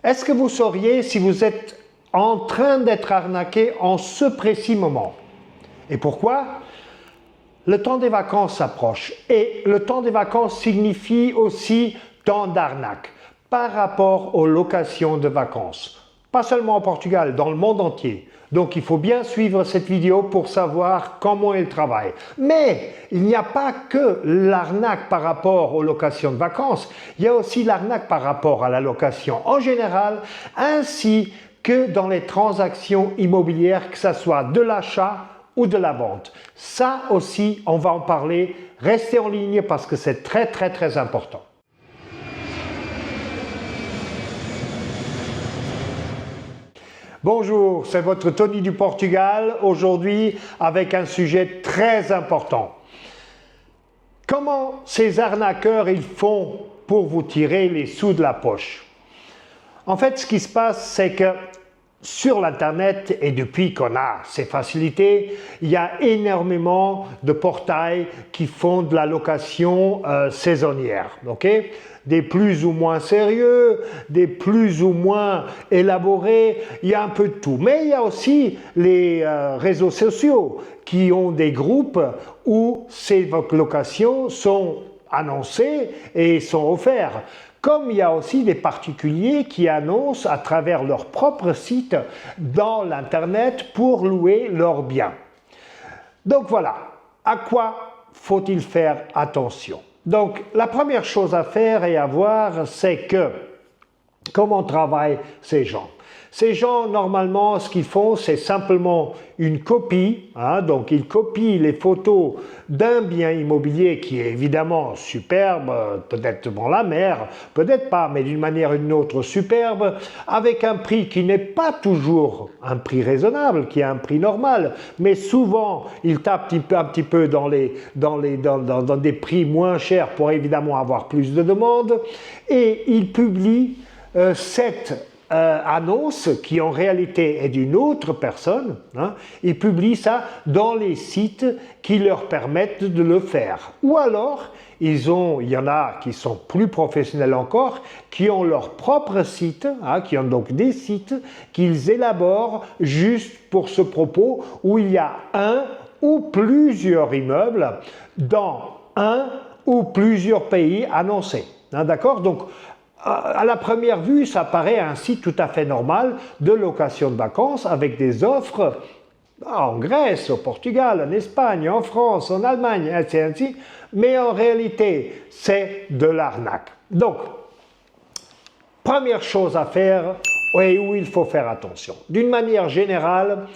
Est-ce que vous sauriez si vous êtes en train d'être arnaqué en ce précis moment? Et pourquoi? Le temps des vacances s'approche et le temps des vacances signifie aussi temps d'arnaque par rapport aux locations de vacances. Pas seulement au Portugal, dans le monde entier. Donc il faut bien suivre cette vidéo pour savoir comment elle travaille. Mais il n'y a pas que l'arnaque par rapport aux locations de vacances, il y a aussi l'arnaque par rapport à la location en général, ainsi que dans les transactions immobilières, que ce soit de l'achat ou de la vente. Ça aussi, on va en parler. Restez en ligne parce que c'est très important. Bonjour, c'est votre Tony du Portugal, aujourd'hui avec un sujet très important. Comment ces arnaqueurs ils font pour vous tirer les sous de la poche? En fait, ce qui se passe, c'est que sur l'Internet, et depuis qu'on a ces facilités, il y a énormément de portails qui font de la location saisonnière. Okay? Des plus ou moins sérieux, des plus ou moins élaborés, il y a un peu de tout. Mais il y a aussi les réseaux sociaux qui ont des groupes où ces locations sont annoncées et sont offertes. Comme il y a aussi des particuliers qui annoncent à travers leur propre site dans l'Internet pour louer leurs biens. Donc voilà, à quoi faut-il faire attention? Donc la première chose à faire et à voir, c'est que comment travaillent ces gens? Ces gens, normalement, ce qu'ils font, c'est simplement une copie. Donc, ils copient les photos d'un bien immobilier qui est évidemment superbe, peut-être devant la mer, peut-être pas, mais d'une manière ou d'une autre superbe, avec un prix qui n'est pas toujours un prix raisonnable, qui est un prix normal, mais souvent, ils tapent un petit peu dans des prix moins chers pour évidemment avoir plus de demandes, et ils publient cette annonce qui en réalité est d'une autre personne, ils publient ça dans les sites qui leur permettent de le faire. Ou alors, il y en a qui sont plus professionnels encore, qui ont leur propre site, qui ont donc des sites qu'ils élaborent juste pour ce propos, où il y a un ou plusieurs immeubles dans un ou plusieurs pays annoncés. D'accord? Donc, à la première vue, ça paraît un site tout à fait normal de location de vacances avec des offres en Grèce, au Portugal, en Espagne, en France, en Allemagne, ainsi. Mais en réalité, c'est de l'arnaque. Donc, première chose à faire et où il faut faire attention. D'une manière générale,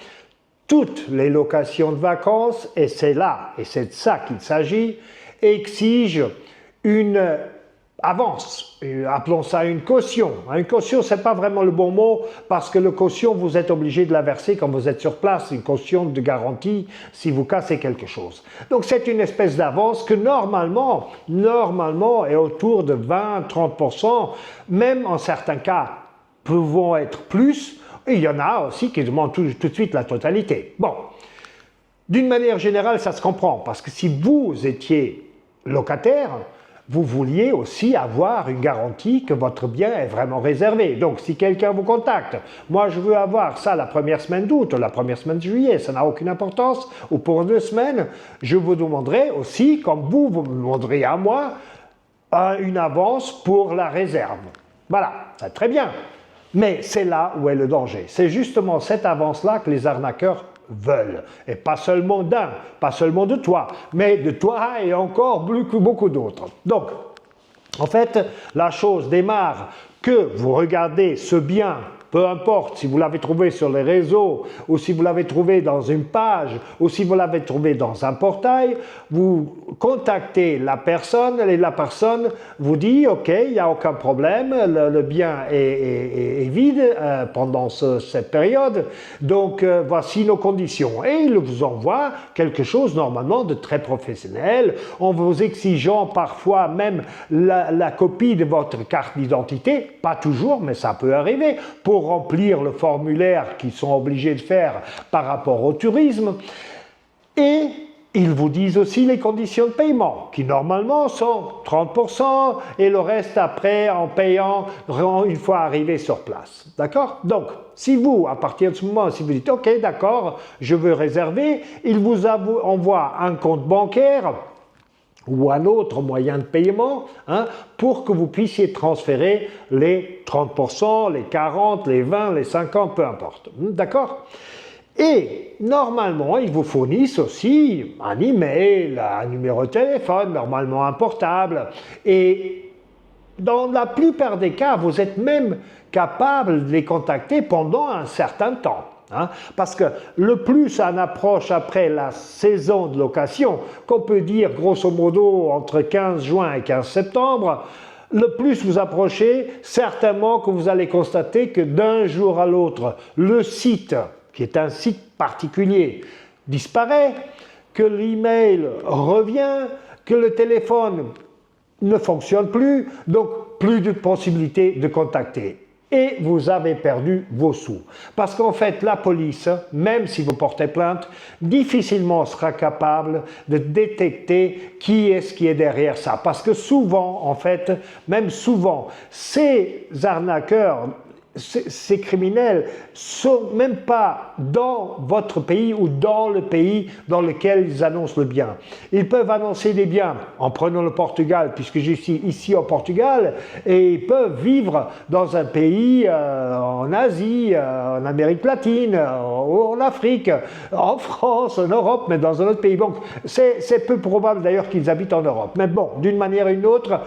toutes les locations de vacances, et c'est là, et c'est de ça qu'il s'agit, exigent une avance, appelons ça une caution. Une caution, ce n'est pas vraiment le bon mot parce que la caution, vous êtes obligé de la verser quand vous êtes sur place, une caution de garantie si vous cassez quelque chose. Donc c'est une espèce d'avance que normalement est autour de 20-30%, même en certains cas pouvant être plus, et il y en a aussi qui demandent tout de suite la totalité. Bon, d'une manière générale, ça se comprend parce que si vous étiez locataire, vous vouliez aussi avoir une garantie que votre bien est vraiment réservé. Donc, si quelqu'un vous contacte, moi je veux avoir ça la première semaine d'août, la première semaine de juillet, ça n'a aucune importance, ou pour 2 semaines, je vous demanderai aussi, comme vous me demanderiez à moi, une avance pour la réserve. Voilà, c'est très bien. Mais c'est là où est le danger. C'est justement cette avance-là que les arnaqueurs veulent. Et pas seulement d'un, pas seulement de toi, mais de toi et encore beaucoup d'autres. Donc, en fait, la chose démarre que vous regardez ce bien, peu importe si vous l'avez trouvé sur les réseaux ou si vous l'avez trouvé dans une page ou si vous l'avez trouvé dans un portail, vous contactez la personne et la personne vous dit « Ok, il n'y a aucun problème, le bien est vide pendant cette période, donc voici nos conditions. » Et il vous envoie quelque chose normalement de très professionnel en vous exigeant parfois même la copie de votre carte d'identité, pas toujours, mais ça peut arriver, pour remplir le formulaire qu'ils sont obligés de faire par rapport au tourisme. Et Ils vous disent aussi les conditions de paiement, qui normalement sont 30% et le reste après en payant une fois arrivé sur place. D'accord? Donc, si vous, à partir de ce moment, si vous dites « Ok, d'accord, je veux réserver », il vous envoie un compte bancaire ou un autre moyen de paiement pour que vous puissiez transférer les 30%, les 40%, les 20%, les 50%, peu importe. D'accord? Et normalement, ils vous fournissent aussi un email, un numéro de téléphone, normalement un portable. Et dans la plupart des cas, vous êtes même capable de les contacter pendant un certain temps. Parce que le plus on approche après la saison de location, qu'on peut dire grosso modo entre 15 juin et 15 septembre, le plus vous approchez, certainement que vous allez constater que d'un jour à l'autre, le site, qui est un site particulier, disparaît, que l'email revient, que le téléphone ne fonctionne plus, donc plus de possibilité de contacter. Et vous avez perdu vos sous. Parce qu'en fait, la police, même si vous portez plainte, difficilement sera capable de détecter qui est-ce qui est derrière ça. Parce que souvent, en fait, même souvent, ces arnaqueurs, ces criminels sont même pas dans votre pays ou dans le pays dans lequel ils annoncent le bien. Ils peuvent annoncer des biens en prenant le Portugal, puisque je suis ici au Portugal, et ils peuvent vivre dans un pays en Asie, en Amérique latine, en Afrique, en France, en Europe, mais dans un autre pays. Donc c'est peu probable d'ailleurs qu'ils habitent en Europe. Mais bon, d'une manière ou d'une autre,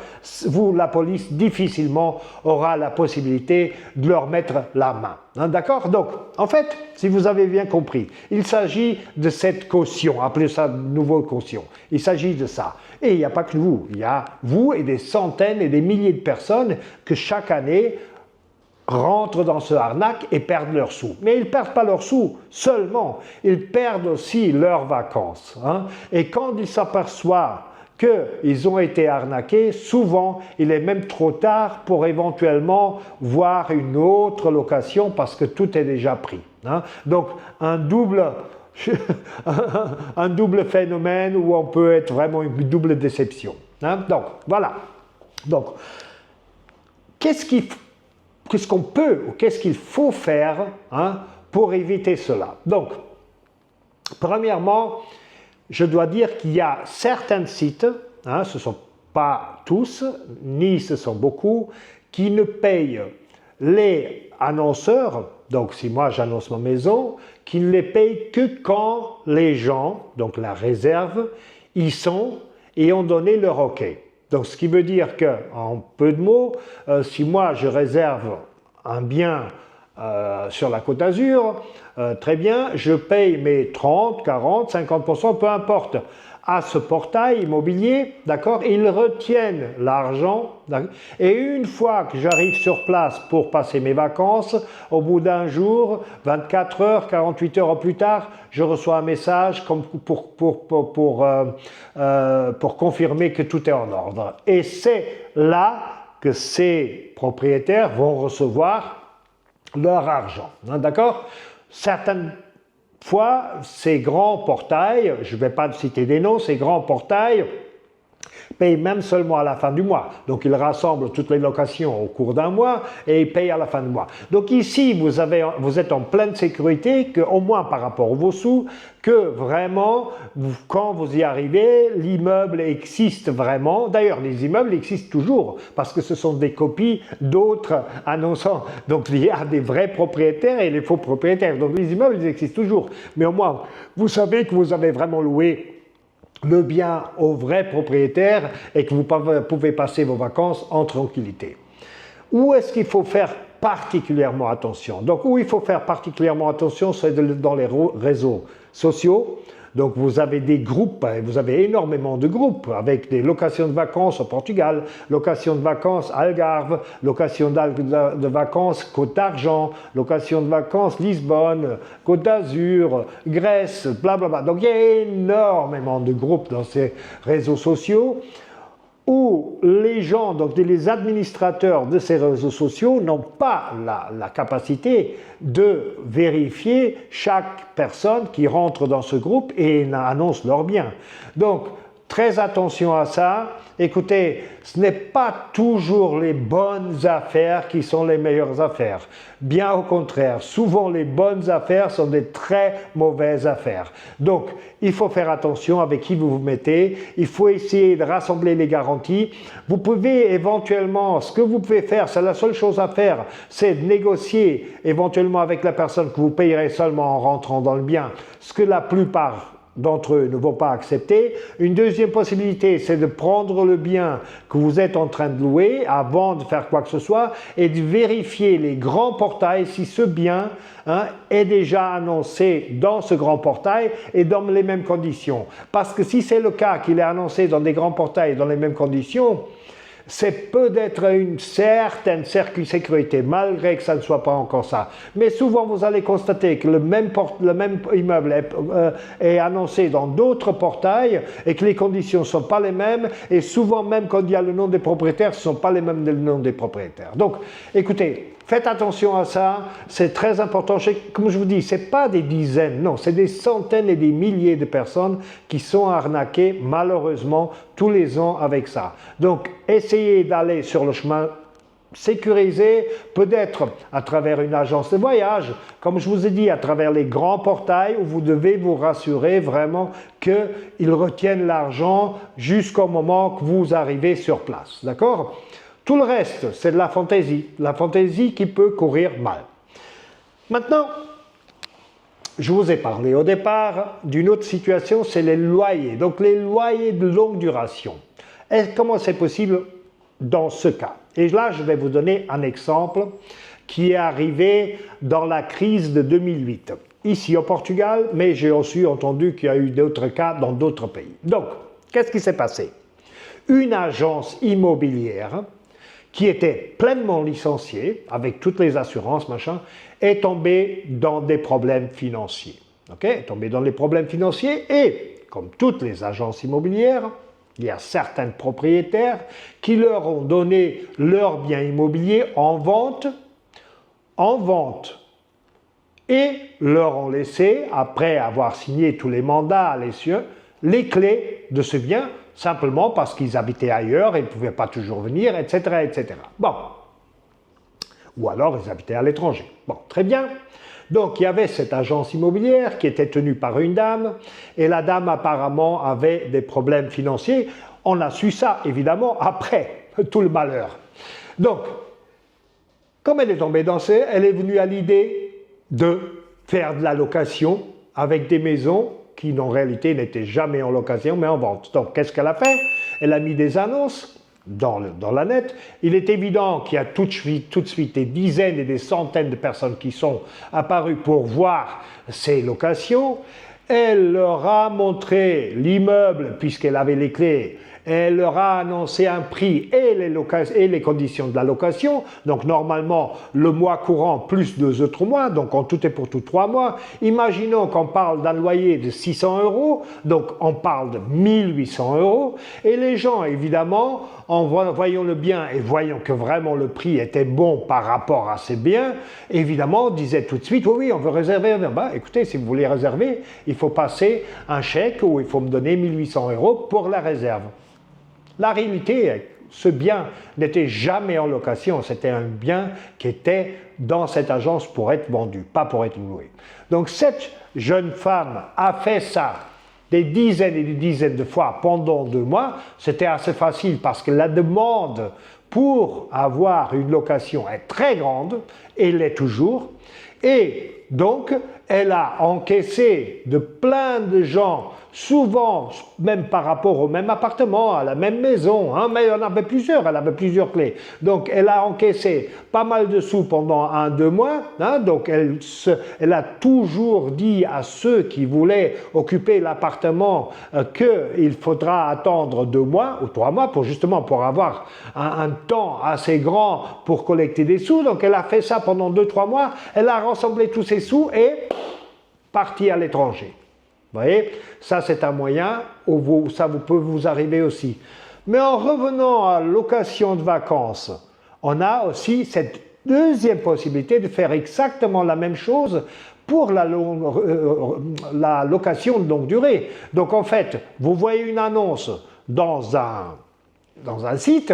vous, la police, difficilement aura la possibilité de leur mettre la main. D'accord? Donc, en fait, si vous avez bien compris, il s'agit de cette caution, appelez ça de nouveau caution. Il s'agit de ça. Et il n'y a pas que vous, il y a vous et des centaines et des milliers de personnes que chaque année rentrent dans ce arnaque et perdent leurs sous. Mais ils ne perdent pas leurs sous seulement, ils perdent aussi leurs vacances. Et quand ils s'aperçoivent qu'ils ont été arnaqués, souvent il est même trop tard pour éventuellement voir une autre location parce que tout est déjà pris. Donc un double phénomène où on peut être vraiment une double déception. Donc voilà. Donc qu'est-ce qu'on peut ou qu'est-ce qu'il faut faire pour éviter cela? Donc premièrement, je dois dire qu'il y a certains sites, ce ne sont pas tous, ni ce sont beaucoup, qui ne payent les annonceurs, donc si moi j'annonce ma maison, qui ne les payent que quand les gens, donc la réserve, y sont et ont donné leur OK. Donc ce qui veut dire qu'en peu de mots, si moi je réserve un bien sur la Côte d'Azur, très bien, je paye mes 30, 40, 50%, peu importe, à ce portail immobilier, d'accord, ils retiennent l'argent, et une fois que j'arrive sur place pour passer mes vacances, au bout d'un jour, 24 heures, 48 heures plus tard, je reçois un message pour confirmer que tout est en ordre. Et c'est là que ces propriétaires vont recevoir leur argent, d'accord? Certaines fois, ces grands portails, je ne vais pas citer des noms, ces grands portails payent même seulement à la fin du mois. Donc ils rassemblent toutes les locations au cours d'un mois et ils payent à la fin du mois. Donc ici, vous êtes en pleine sécurité, au moins par rapport à vos sous, que vraiment, quand vous y arrivez, l'immeuble existe vraiment. D'ailleurs, les immeubles existent toujours parce que ce sont des copies d'autres annonçants. Donc il y a des vrais propriétaires et les faux propriétaires. Donc les immeubles, ils existent toujours. Mais au moins, vous savez que vous avez vraiment loué le bien au vrai propriétaire et que vous pouvez passer vos vacances en tranquillité. Où est-ce qu'il faut faire particulièrement attention? Donc, où il faut faire particulièrement attention, c'est dans les réseaux sociaux. Donc, vous avez des groupes, vous avez énormément de groupes avec des locations de vacances au Portugal, locations de vacances Algarve, locations de vacances Côte d'Argent, locations de vacances Lisbonne, Côte d'Azur, Grèce, blablabla. Donc, il y a énormément de groupes dans ces réseaux sociaux où les gens, donc les administrateurs de ces réseaux sociaux, n'ont pas la capacité de vérifier chaque personne qui rentre dans ce groupe et annonce leurs biens. Donc, très attention à ça. Écoutez, ce n'est pas toujours les bonnes affaires qui sont les meilleures affaires. Bien au contraire, souvent les bonnes affaires sont des très mauvaises affaires. Donc, il faut faire attention avec qui vous vous mettez. Il faut essayer de rassembler les garanties. Vous pouvez éventuellement, ce que vous pouvez faire, c'est la seule chose à faire, c'est de négocier éventuellement avec la personne que vous payerez seulement en rentrant dans le bien, ce que la plupart d'entre eux ne vont pas accepter. Une deuxième possibilité, c'est de prendre le bien que vous êtes en train de louer avant de faire quoi que ce soit et de vérifier les grands portails si ce bien est déjà annoncé dans ce grand portail et dans les mêmes conditions. Parce que si c'est le cas qu'il est annoncé dans des grands portails dans les mêmes conditions, c'est peut-être une certaine sécurité, malgré que ça ne soit pas encore ça. Mais souvent, vous allez constater que le même immeuble est annoncé dans d'autres portails et que les conditions ne sont pas les mêmes. Et souvent, même quand il y a le nom des propriétaires, ce ne sont pas les mêmes noms des propriétaires. Donc, écoutez, faites attention à ça, c'est très important. Comme je vous dis, ce n'est pas des dizaines, non, c'est des centaines et des milliers de personnes qui sont arnaquées, malheureusement, tous les ans avec ça. Donc, essayez d'aller sur le chemin sécurisé, peut-être à travers une agence de voyage, comme je vous ai dit, à travers les grands portails où vous devez vous rassurer vraiment qu'ils retiennent l'argent jusqu'au moment que vous arrivez sur place. D'accord ? Tout le reste, c'est de la fantaisie qui peut courir mal. Maintenant, je vous ai parlé au départ d'une autre situation, c'est les loyers. Donc les loyers de longue duration. Et comment c'est possible dans ce cas? Et là, je vais vous donner un exemple qui est arrivé dans la crise de 2008. Ici au Portugal, mais j'ai aussi entendu qu'il y a eu d'autres cas dans d'autres pays. Donc, qu'est-ce qui s'est passé? Une agence immobilière qui était pleinement licenciée, avec toutes les assurances, machin, est tombée dans des problèmes financiers. Est tombée dans les problèmes financiers et, comme toutes les agences immobilières, il y a certains propriétaires qui leur ont donné leurs biens immobiliers en vente, et leur ont laissé, après avoir signé tous les mandats à l'essieu, les clés de ce bien, simplement parce qu'ils habitaient ailleurs et ils ne pouvaient pas toujours venir, etc., etc. Bon. Ou alors ils habitaient à l'étranger. Bon, très bien. Donc il y avait cette agence immobilière qui était tenue par une dame, et la dame apparemment avait des problèmes financiers. On a su ça, évidemment, après tout le malheur. Donc, comme elle est tombée dans ce, elle est venue à l'idée de faire de la location avec des maisons qui en réalité n'étaient jamais en location mais en vente. Donc qu'est-ce qu'elle a fait? Elle a mis des annonces dans la net. Il est évident qu'il y a tout de suite des dizaines et des centaines de personnes qui sont apparues pour voir ces locations. Elle leur a montré l'immeuble puisqu'elle avait les clés. Elle leur a annoncé un prix et les conditions de la location. Donc normalement, le mois courant plus 2 autres mois, donc en tout et pour tout 3 mois. Imaginons qu'on parle d'un loyer de 600 €, donc on parle de 1800 €. Et les gens, évidemment, en voyant le bien et voyant que vraiment le prix était bon par rapport à ces biens, évidemment, disaient tout de suite, oui, on veut réserver. Ben, écoutez, si vous voulez réserver, il faut passer un chèque ou il faut me donner 1800 € pour la réserve. La réalité, ce bien n'était jamais en location, c'était un bien qui était dans cette agence pour être vendu, pas pour être loué. Donc cette jeune femme a fait ça des dizaines et des dizaines de fois pendant 2 mois. C'était assez facile parce que la demande pour avoir une location est très grande, et l'est toujours. Et donc, elle a encaissé de plein de gens, souvent même par rapport au même appartement, à la même maison, mais elle en avait plusieurs clés. Donc, elle a encaissé pas mal de sous pendant 1-2 mois. Donc, elle a toujours dit à ceux qui voulaient occuper l'appartement qu'il faudra attendre 2 mois ou 3 mois pour avoir un temps assez grand pour collecter des sous. Donc, elle a fait ça pendant 2-3 mois. Elle a rassemblé tous ses sous et parti à l'étranger. Vous voyez, ça c'est un moyen où ça peut vous arriver aussi. Mais en revenant à location de vacances, on a aussi cette deuxième possibilité de faire exactement la même chose pour la location de longue durée. Donc en fait, vous voyez une annonce dans un site,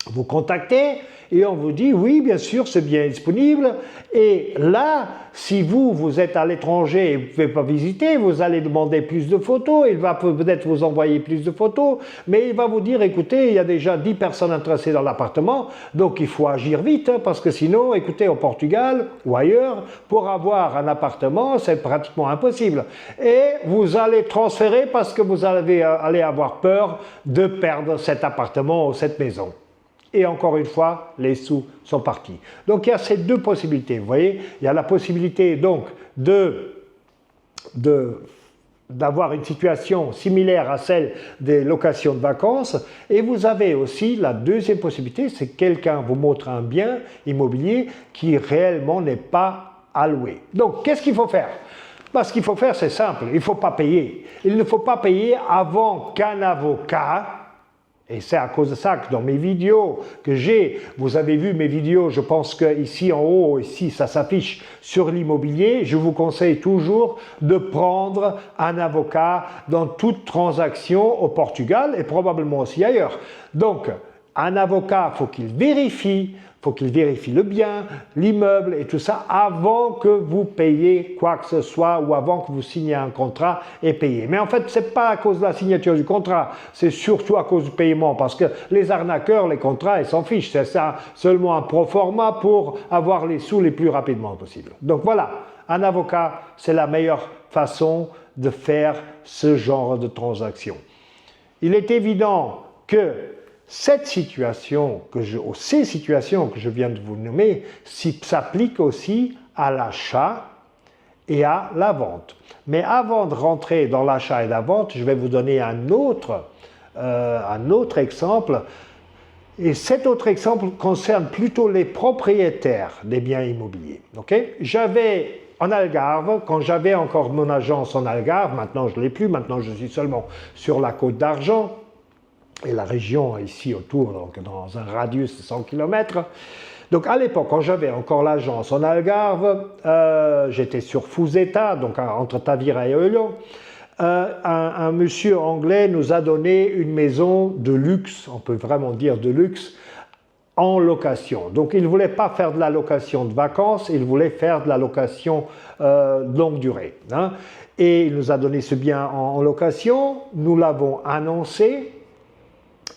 vous contactez et on vous dit oui, bien sûr, c'est bien disponible. Et là, si vous êtes à l'étranger et vous ne pouvez pas visiter, vous allez demander plus de photos. Il va peut-être vous envoyer plus de photos, mais il va vous dire écoutez, il y a déjà 10 personnes intéressées dans l'appartement, donc il faut agir vite, parce que sinon, écoutez, au Portugal ou ailleurs, pour avoir un appartement, c'est pratiquement impossible. Et vous allez transférer parce que vous allez avoir peur de perdre cet appartement ou cette maison. Et encore une fois, les sous sont partis. Donc il y a ces deux possibilités, vous voyez. Il y a la possibilité donc d'avoir une situation similaire à celle des locations de vacances. Et vous avez aussi la deuxième possibilité, c'est que quelqu'un vous montre un bien immobilier qui réellement n'est pas alloué. Donc qu'est-ce qu'il faut faire ? Ce qu'il faut faire, c'est simple, il ne faut pas payer. Il ne faut pas payer avant qu'un avocat. Et c'est à cause de ça que dans mes vidéos que j'ai, vous avez vu mes vidéos, je pense qu'ici en haut, ici, ça s'affiche sur l'immobilier, je vous conseille toujours de prendre un avocat dans toute transaction au Portugal et probablement aussi ailleurs. Donc, un avocat, faut qu'il vérifie le bien, l'immeuble et tout ça avant que vous payiez quoi que ce soit ou avant que vous signiez un contrat et payiez. Mais en fait, ce n'est pas à cause de la signature du contrat, c'est surtout à cause du paiement parce que les arnaqueurs, les contrats, ils s'en fichent. C'est ça, seulement un proforma pour avoir les sous les plus rapidement possible. Donc voilà, un avocat, c'est la meilleure façon de faire ce genre de transaction. Il est évident que ces situations que je viens de vous nommer s'appliquent aussi à l'achat et à la vente. Mais avant de rentrer dans l'achat et la vente, je vais vous donner un autre exemple. Et cet autre exemple concerne plutôt les propriétaires des biens immobiliers. Okay ? J'avais en Algarve, quand j'avais encore mon agence en Algarve, maintenant je ne l'ai plus, maintenant je suis seulement sur la Côte d'Argent, et la région ici autour, donc dans un radius de 100 km. Donc à l'époque, quand j'avais encore l'agence en Algarve, j'étais sur Fuseta, donc entre Tavira et Oilo. Un monsieur anglais nous a donné une maison de luxe, on peut vraiment dire de luxe, en location. Donc il ne voulait pas faire de la location de vacances, il voulait faire de la location de longue durée. Hein. Et il nous a donné ce bien en location, nous l'avons annoncé.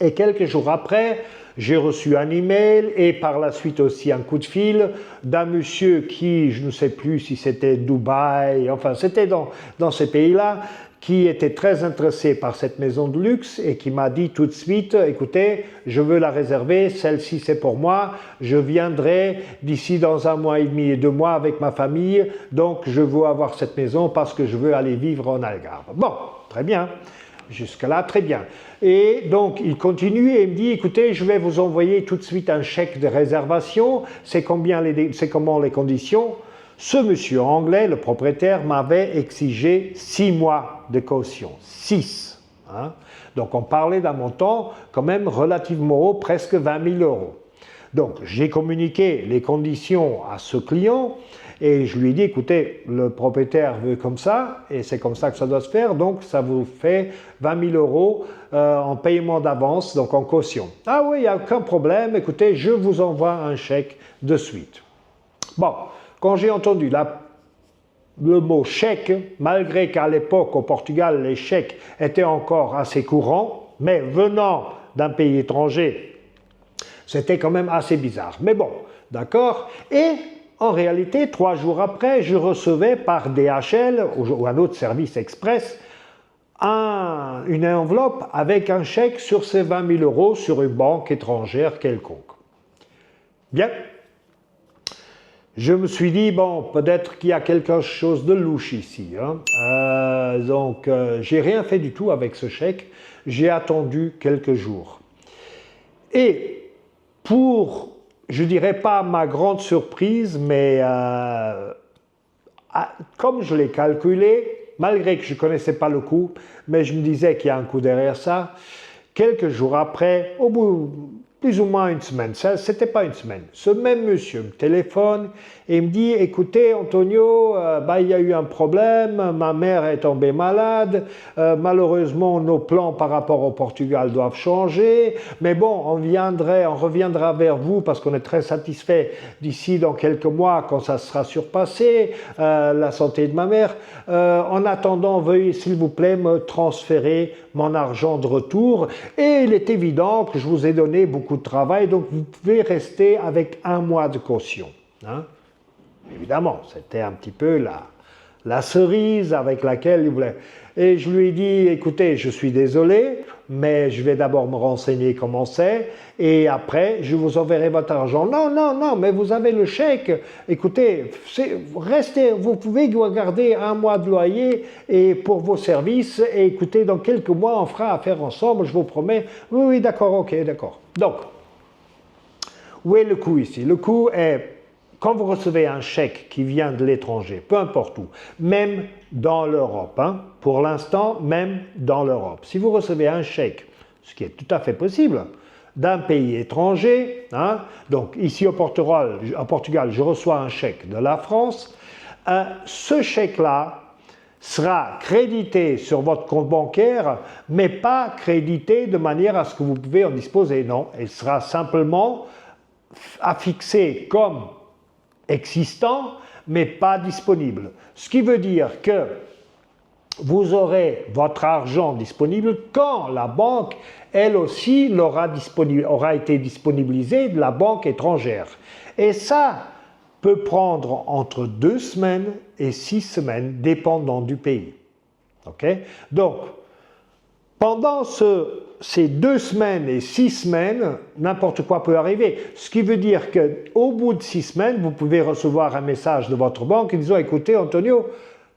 Et quelques jours après, j'ai reçu un email et par la suite aussi un coup de fil d'un monsieur qui, je ne sais plus si c'était Dubaï, enfin c'était dans ces pays-là, qui était très intéressé par cette maison de luxe et qui m'a dit tout de suite, écoutez, je veux la réserver, celle-ci c'est pour moi, je viendrai d'ici dans 1 mois et demi et 2 mois avec ma famille, donc je veux avoir cette maison parce que je veux aller vivre en Algarve. Bon, très bien. Jusque-là, très bien. Et donc, il continue et il me dit, écoutez, je vais vous envoyer tout de suite un chèque de réservation. C'est comment les conditions? Ce monsieur anglais, le propriétaire, m'avait exigé 6 mois de caution. 6. Hein? Donc, on parlait d'un montant quand même relativement haut, presque 20 000 euros. Donc, j'ai communiqué les conditions à ce client. Et je lui ai dit, écoutez, le propriétaire veut comme ça, et c'est comme ça que ça doit se faire, donc ça vous fait 20 000 euros en paiement d'avance, donc en caution. Ah oui, il n'y a aucun problème, écoutez, je vous envoie un chèque de suite. Bon, quand j'ai entendu le mot chèque, malgré qu'à l'époque au Portugal, les chèques étaient encore assez courants, mais venant d'un pays étranger, c'était quand même assez bizarre. Mais bon, d'accord. Et en réalité, 3 jours après, je recevais par DHL ou un autre service express une enveloppe avec un chèque sur ces 20 000 euros sur une banque étrangère quelconque. Bien. Je me suis dit, bon, peut-être qu'il y a quelque chose de louche ici. Hein. Donc, j'ai rien fait du tout avec ce chèque. J'ai attendu quelques jours. Et pour, je dirais pas ma grande surprise, mais comme je l'ai calculé, malgré que je ne connaissais pas le coût, mais je me disais qu'il y a un coût derrière ça, Quelques jours après, au bout plus ou moins une semaine, ça c'était pas une semaine, ce même monsieur me téléphone et me dit, écoutez Antonio, il y a eu un problème, ma mère est tombée malade, malheureusement nos plans par rapport au Portugal doivent changer, mais bon, on reviendra vers vous parce qu'on est très satisfait d'ici dans quelques mois quand ça sera surpassé, la santé de ma mère. En attendant, veuillez s'il vous plaît me transférer mon argent de retour. Et il est évident que je vous ai donné beaucoup de travail, donc vous pouvez rester avec 1 mois de caution. Hein? Évidemment, c'était un petit peu la cerise avec laquelle il voulait. Et je lui ai dit, écoutez, je suis désolé, mais je vais d'abord me renseigner comment c'est, et après, je vous enverrai votre argent. Non, non, non, mais vous avez le chèque. Écoutez, restez, vous pouvez garder 1 mois de loyer et pour vos services, et écoutez, dans quelques mois, on fera affaire ensemble, je vous promets. Oui, oui, d'accord, ok, d'accord. Donc, où est le coût ici? Le coût est, quand vous recevez un chèque qui vient de l'étranger, peu importe où, même dans l'Europe, hein, pour l'instant, même dans l'Europe, si vous recevez un chèque, ce qui est tout à fait possible, d'un pays étranger, hein, donc ici au Portugal, je reçois un chèque de la France, ce chèque-là sera crédité sur votre compte bancaire, mais pas crédité de manière à ce que vous pouvez en disposer. Non, il sera simplement affixé comme existant, mais pas disponible. Ce qui veut dire que vous aurez votre argent disponible quand la banque, elle aussi, aura été disponibilisée de la banque étrangère. Et ça peut prendre entre 2 semaines et 6 semaines, dépendant du pays. Okay? Donc, pendant ces 2 semaines et 6 semaines, n'importe quoi peut arriver. Ce qui veut dire qu'au bout de 6 semaines, vous pouvez recevoir un message de votre banque disant « Écoutez, Antonio,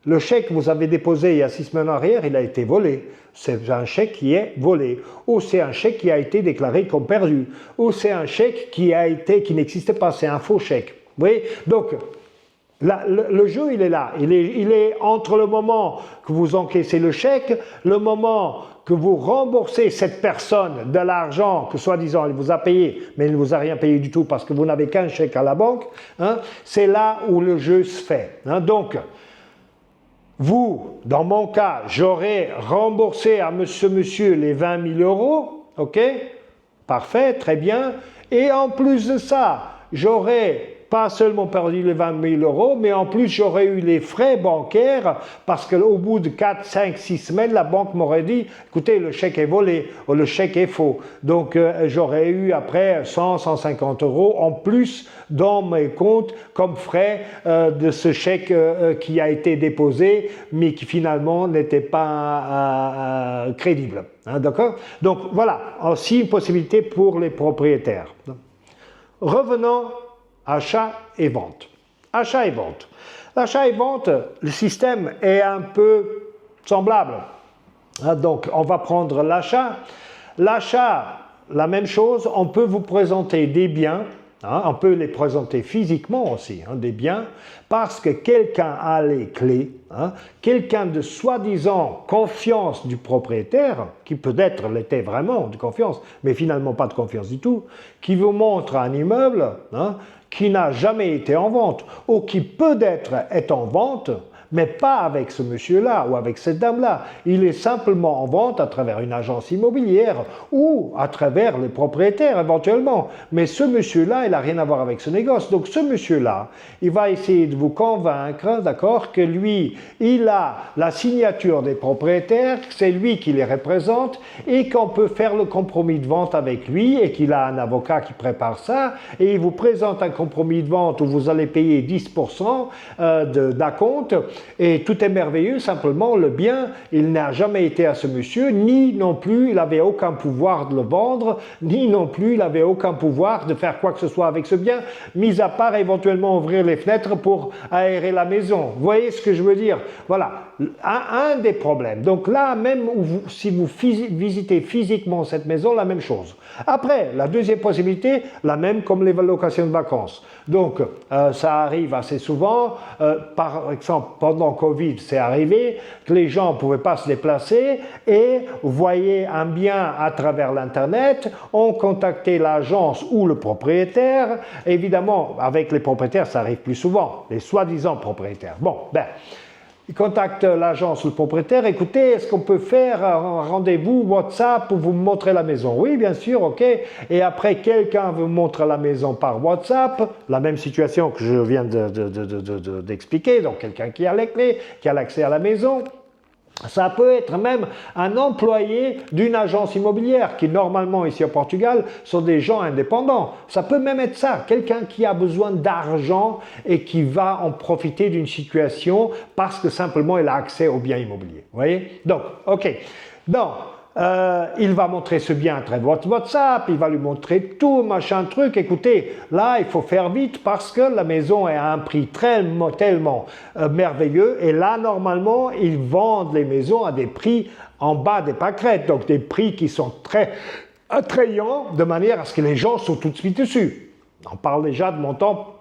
le chèque que vous avez déposé il y a 6 semaines en arrière, il a été volé. C'est un chèque qui est volé. Ou c'est un chèque qui a été déclaré comme perdu. Ou c'est un chèque qui n'existait pas. C'est un faux chèque. » Vous voyez? Donc, le jeu, il est là. Il est entre le moment que vous encaissez le chèque, le moment que vous remboursez cette personne de l'argent que soi-disant elle vous a payé, mais elle ne vous a rien payé du tout parce que vous n'avez qu'un chèque à la banque, hein, c'est là où le jeu se fait. Hein. Donc, vous, dans mon cas, j'aurais remboursé à ce monsieur les 20 000 euros, ok? Parfait, très bien. Et en plus de ça, j'aurais pas seulement perdu les 20 000 euros, mais en plus j'aurais eu les frais bancaires parce qu'au bout de 4, 5, 6 semaines, la banque m'aurait dit « Écoutez, le chèque est volé, ou le chèque est faux. » Donc j'aurais eu après 100, 150 euros en plus dans mes comptes comme frais de ce chèque qui a été déposé, mais qui finalement n'était pas crédible. Hein, d'accord? Donc voilà, aussi une possibilité pour les propriétaires. Revenons achat et vente. Achat et vente. L'achat et vente, le système est un peu semblable. Donc, on va prendre l'achat. L'achat, la même chose, on peut vous présenter des biens, on peut les présenter physiquement aussi, des biens, parce que quelqu'un a les clés, quelqu'un de soi-disant confiance du propriétaire, qui peut-être l'était vraiment de confiance, mais finalement pas de confiance du tout, qui vous montre un immeuble, qui n'a jamais été en vente, ou qui peut-être est en vente, mais pas avec ce monsieur-là ou avec cette dame-là. Il est simplement en vente à travers une agence immobilière ou à travers les propriétaires éventuellement. Mais ce monsieur-là, il n'a rien à voir avec ce négoce. Donc ce monsieur-là, il va essayer de vous convaincre, d'accord, que lui, il a la signature des propriétaires, que c'est lui qui les représente et qu'on peut faire le compromis de vente avec lui et qu'il a un avocat qui prépare ça et il vous présente un compromis de vente où vous allez payer 10% d'acompte. Et tout est merveilleux, simplement le bien, il n'a jamais été à ce monsieur, ni non plus il n'avait aucun pouvoir de le vendre, ni non plus il n'avait aucun pouvoir de faire quoi que ce soit avec ce bien, mis à part éventuellement ouvrir les fenêtres pour aérer la maison. Vous voyez ce que je veux dire? Voilà, un des problèmes. Donc là, même si vous visitez physiquement cette maison, la même chose. Après, la deuxième possibilité, la même comme les locations de vacances. Donc, ça arrive assez souvent, par exemple, pendant Covid, c'est arrivé que les gens ne pouvaient pas se déplacer et voyaient un bien à travers l'Internet, ont contacté l'agence ou le propriétaire. Évidemment, avec les propriétaires, ça arrive plus souvent, les soi-disant propriétaires. Bon, ils contactent l'agence ou le propriétaire. Écoutez, est-ce qu'on peut faire un rendez-vous WhatsApp pour vous montrer la maison? Oui, bien sûr, ok. Et après, quelqu'un vous montre la maison par WhatsApp, la même situation que je viens d'expliquer, donc quelqu'un qui a les clés, qui a l'accès à la maison. Ça peut être même un employé d'une agence immobilière qui, normalement, ici au Portugal, sont des gens indépendants. Ça peut même être ça, quelqu'un qui a besoin d'argent et qui va en profiter d'une situation parce que simplement il a accès aux biens immobiliers. Vous voyez? Donc, ok. Donc, il va montrer ce bien à travers WhatsApp, il va lui montrer tout, machin, truc. Écoutez, là, il faut faire vite parce que la maison est à un prix tellement merveilleux. Et là, normalement, ils vendent les maisons à des prix en bas des pâquerettes. Donc, des prix qui sont très attrayants de manière à ce que les gens sont tout de suite dessus. On parle déjà de montants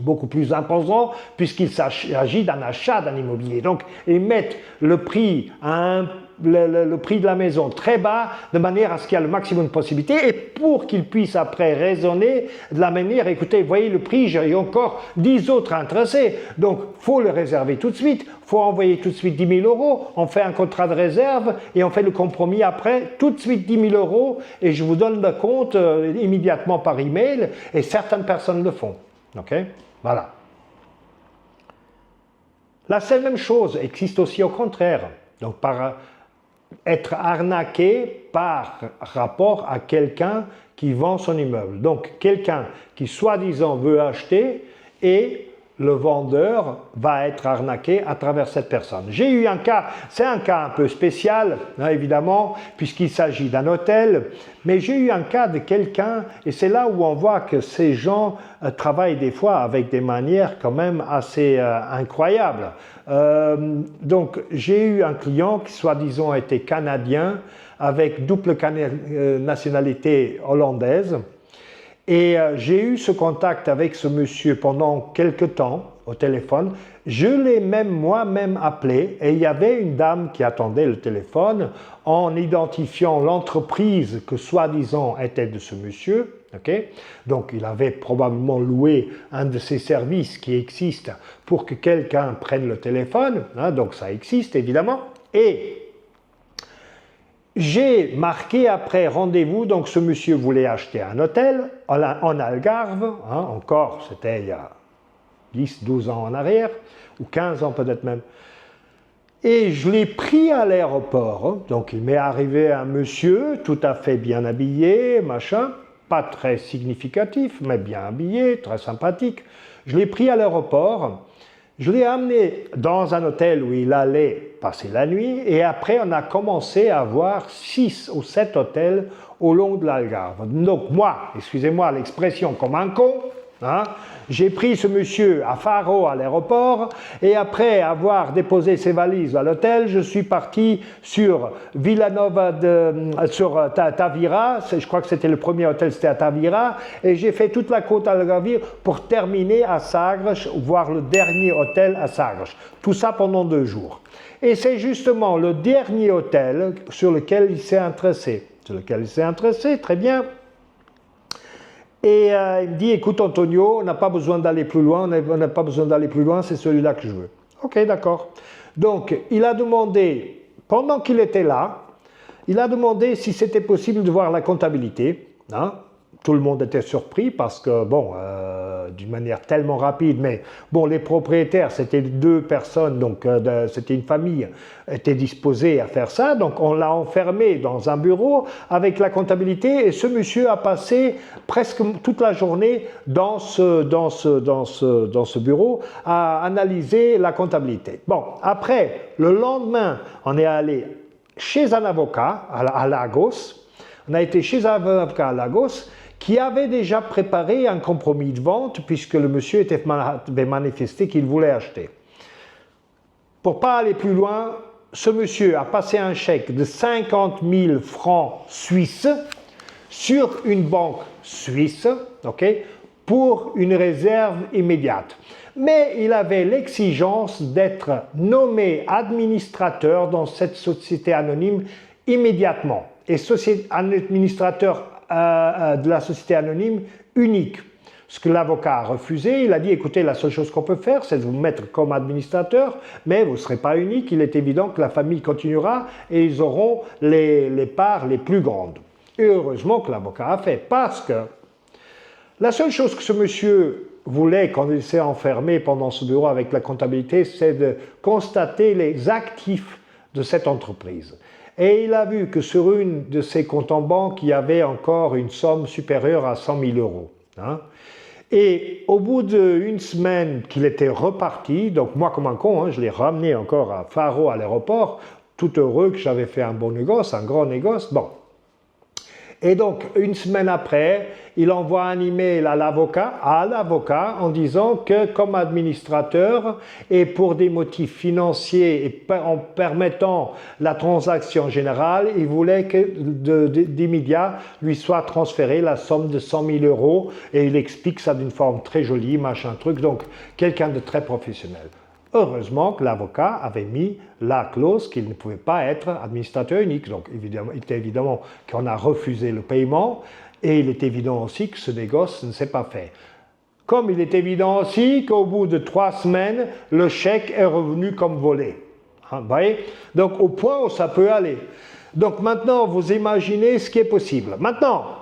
beaucoup plus imposants puisqu'il s'agit d'un achat d'un immobilier. Donc, ils mettent le prix à le prix de la maison très bas, de manière à ce qu'il y ait le maximum de possibilités, et pour qu'ils puissent après raisonner de la manière, écoutez, voyez le prix, j'ai encore 10 autres intéressés, donc il faut le réserver tout de suite, il faut envoyer tout de suite 10 000 euros, on fait un contrat de réserve, et on fait le compromis après, tout de suite 10 000 euros, et je vous donne le compte immédiatement par email, et certaines personnes le font. Ok? Voilà. La seule même chose existe aussi au contraire, donc par être arnaqué par rapport à quelqu'un qui vend son immeuble. Donc, quelqu'un qui soi-disant veut acheter et le vendeur va être arnaqué à travers cette personne. J'ai eu un cas, c'est un cas un peu spécial, hein, évidemment, puisqu'il s'agit d'un hôtel, mais j'ai eu un cas de quelqu'un, et c'est là où on voit que ces gens travaillent des fois avec des manières quand même assez incroyables. Donc, j'ai eu un client qui soi-disant était canadien, avec double nationalité hollandaise, et j'ai eu ce contact avec ce monsieur pendant quelques temps au téléphone. Je l'ai même moi-même appelé et il y avait une dame qui attendait le téléphone en identifiant l'entreprise que soi-disant était de ce monsieur. Okay? Donc il avait probablement loué un de ces services qui existent pour que quelqu'un prenne le téléphone. Hein, donc ça existe évidemment. Et j'ai marqué après rendez-vous, donc ce monsieur voulait acheter un hôtel en Algarve, hein, encore c'était il y a 10, 12 ans en arrière, ou 15 ans peut-être même. Et je l'ai pris à l'aéroport, hein, donc il m'est arrivé un monsieur tout à fait bien habillé, machin, pas très significatif, mais bien habillé, très sympathique. Je l'ai pris à l'aéroport. Je l'ai amené dans un hôtel où il allait passer la nuit et après on a commencé à voir 6 ou 7 hôtels au long de l'Algarve. Donc moi, excusez-moi l'expression comme un con, hein, j'ai pris ce monsieur à Faro à l'aéroport et après avoir déposé ses valises à l'hôtel, je suis parti sur Villanova sur Tavira, je crois que c'était le premier hôtel, c'était à Tavira, et j'ai fait toute la côte algarvienne pour terminer à Sagres, voir le dernier hôtel à Sagres. Tout ça pendant 2 jours. Et c'est justement le dernier hôtel sur lequel il s'est intéressé. Très bien. Et il me dit, écoute Antonio, on n'a pas besoin d'aller plus loin, c'est celui-là que je veux. Ok, d'accord. Donc, il a demandé, pendant qu'il était là, il a demandé si c'était possible de voir la comptabilité. Hein. Tout le monde était surpris parce que, bon, d'une manière tellement rapide, mais bon, les propriétaires, c'était 2 personnes, donc c'était une famille, étaient disposés à faire ça, donc on l'a enfermé dans un bureau avec la comptabilité et ce monsieur a passé presque toute la journée dans ce bureau à analyser la comptabilité. Bon, après, le lendemain, on est allé chez un avocat à Lagos, on a été chez un avocat à Lagos, qui avait déjà préparé un compromis de vente puisque le monsieur avait manifesté qu'il voulait acheter. Pour ne pas aller plus loin, ce monsieur a passé un chèque de 50 000 francs suisses sur une banque suisse, okay, pour une réserve immédiate. Mais il avait l'exigence d'être nommé administrateur dans cette société anonyme immédiatement. Et administrateur de la société anonyme unique. Ce que l'avocat a refusé, il a dit, écoutez, la seule chose qu'on peut faire, c'est de vous mettre comme administrateur, mais vous ne serez pas unique, il est évident que la famille continuera et ils auront les parts les plus grandes. Et heureusement que l'avocat a fait, parce que la seule chose que ce monsieur voulait quand il s'est enfermé pendant ce bureau avec la comptabilité, c'est de constater les actifs de cette entreprise. Et il a vu que sur une de ses comptes en banque, il y avait encore une somme supérieure à 100 000 euros. Hein. Et au bout d'une semaine qu'il était reparti, donc moi comme un con, hein, je l'ai ramené encore à Faro à l'aéroport, tout heureux que j'avais fait un bon négoce, un grand négoce, bon. Et donc, une semaine après, il envoie un email à l'avocat en disant que comme administrateur et pour des motifs financiers et en permettant la transaction générale, il voulait que d'immédiat lui soit transférée la somme de 100 000 euros et il explique ça d'une forme très jolie, machin truc, donc quelqu'un de très professionnel. Heureusement que l'avocat avait mis la clause qu'il ne pouvait pas être administrateur unique. Donc évidemment, il était évident qu'on a refusé le paiement et il est évident aussi que ce négoce ne s'est pas fait. Comme il est évident aussi qu'au bout de 3 semaines, le chèque est revenu comme volé. Hein, donc au point où ça peut aller. Donc maintenant, vous imaginez ce qui est possible. Maintenant,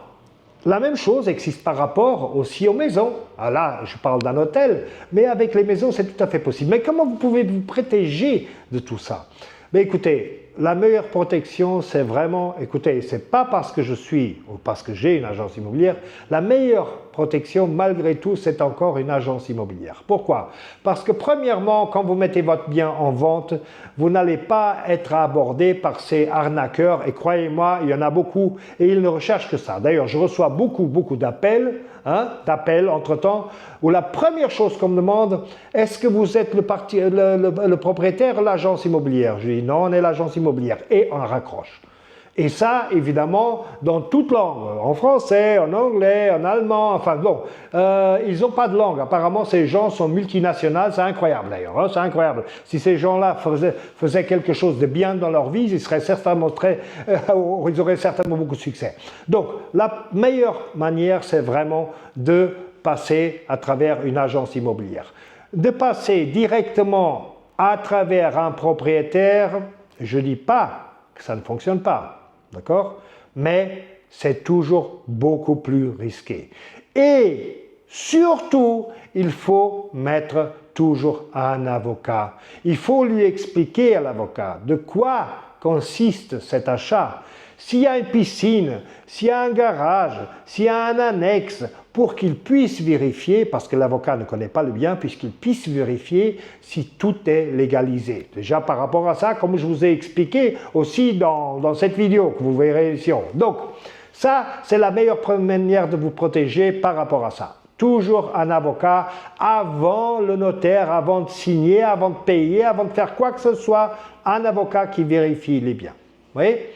la même chose existe par rapport aussi aux maisons. Ah là, je parle d'un hôtel, mais avec les maisons, c'est tout à fait possible. Mais comment vous pouvez vous protéger de tout ça? Mais écoutez, la meilleure protection, c'est vraiment, écoutez, c'est pas parce que je suis ou parce que j'ai une agence immobilière, la meilleure protection, malgré tout, c'est encore une agence immobilière. Pourquoi? Parce que premièrement, quand vous mettez votre bien en vente, vous n'allez pas être abordé par ces arnaqueurs, et croyez-moi, il y en a beaucoup, et ils ne recherchent que ça. D'ailleurs, je reçois beaucoup d'appels, entre-temps, où la première chose qu'on me demande, est-ce que vous êtes le propriétaire de l'agence immobilière? Je dis non, on est l'agence immobilière, et on raccroche. Et ça, évidemment, dans toute langue, en français, en anglais, en allemand, enfin bon, ils n'ont pas de langue. Apparemment, ces gens sont multinationaux, c'est incroyable d'ailleurs, hein, c'est incroyable. Si ces gens-là faisaient quelque chose de bien dans leur vie, ils auraient certainement beaucoup de succès. Donc, la meilleure manière, c'est vraiment de passer à travers une agence immobilière. De passer directement à travers un propriétaire, je ne dis pas que ça ne fonctionne pas. D'accord? Mais c'est toujours beaucoup plus risqué. Et surtout, il faut mettre toujours un avocat. Il faut lui expliquer à l'avocat de quoi consiste cet achat. S'il y a une piscine, s'il y a un garage, s'il y a un annexe, pour qu'il puisse vérifier, parce que l'avocat ne connaît pas le bien, puisqu'il puisse vérifier si tout est légalisé. Déjà par rapport à ça, comme je vous ai expliqué aussi dans cette vidéo que vous verrez ici. Donc, ça, c'est la meilleure manière de vous protéger par rapport à ça. Toujours un avocat avant le notaire, avant de signer, avant de payer, avant de faire quoi que ce soit, un avocat qui vérifie les biens. Vous voyez ?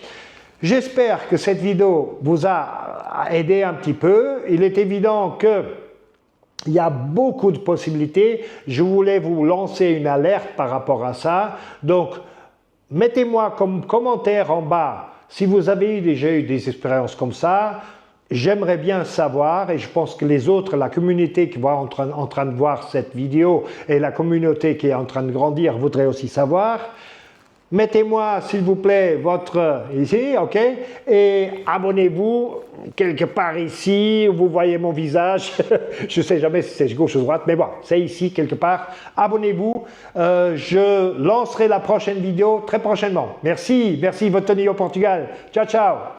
J'espère que cette vidéo vous a aidé un petit peu. Il est évident qu'il y a beaucoup de possibilités. Je voulais vous lancer une alerte par rapport à ça. Donc, mettez-moi comme commentaire en bas si vous avez déjà eu des expériences comme ça. J'aimerais bien savoir, et je pense que les autres, la communauté qui va en train de voir cette vidéo et la communauté qui est en train de grandir voudraient aussi savoir. Mettez-moi, s'il vous plaît, votre ici, ok? Et abonnez-vous quelque part ici, où vous voyez mon visage. Je ne sais jamais si c'est gauche ou droite, mais bon, c'est ici quelque part. Abonnez-vous. Je lancerai la prochaine vidéo très prochainement. Merci, votre Tony au Portugal. Ciao, ciao.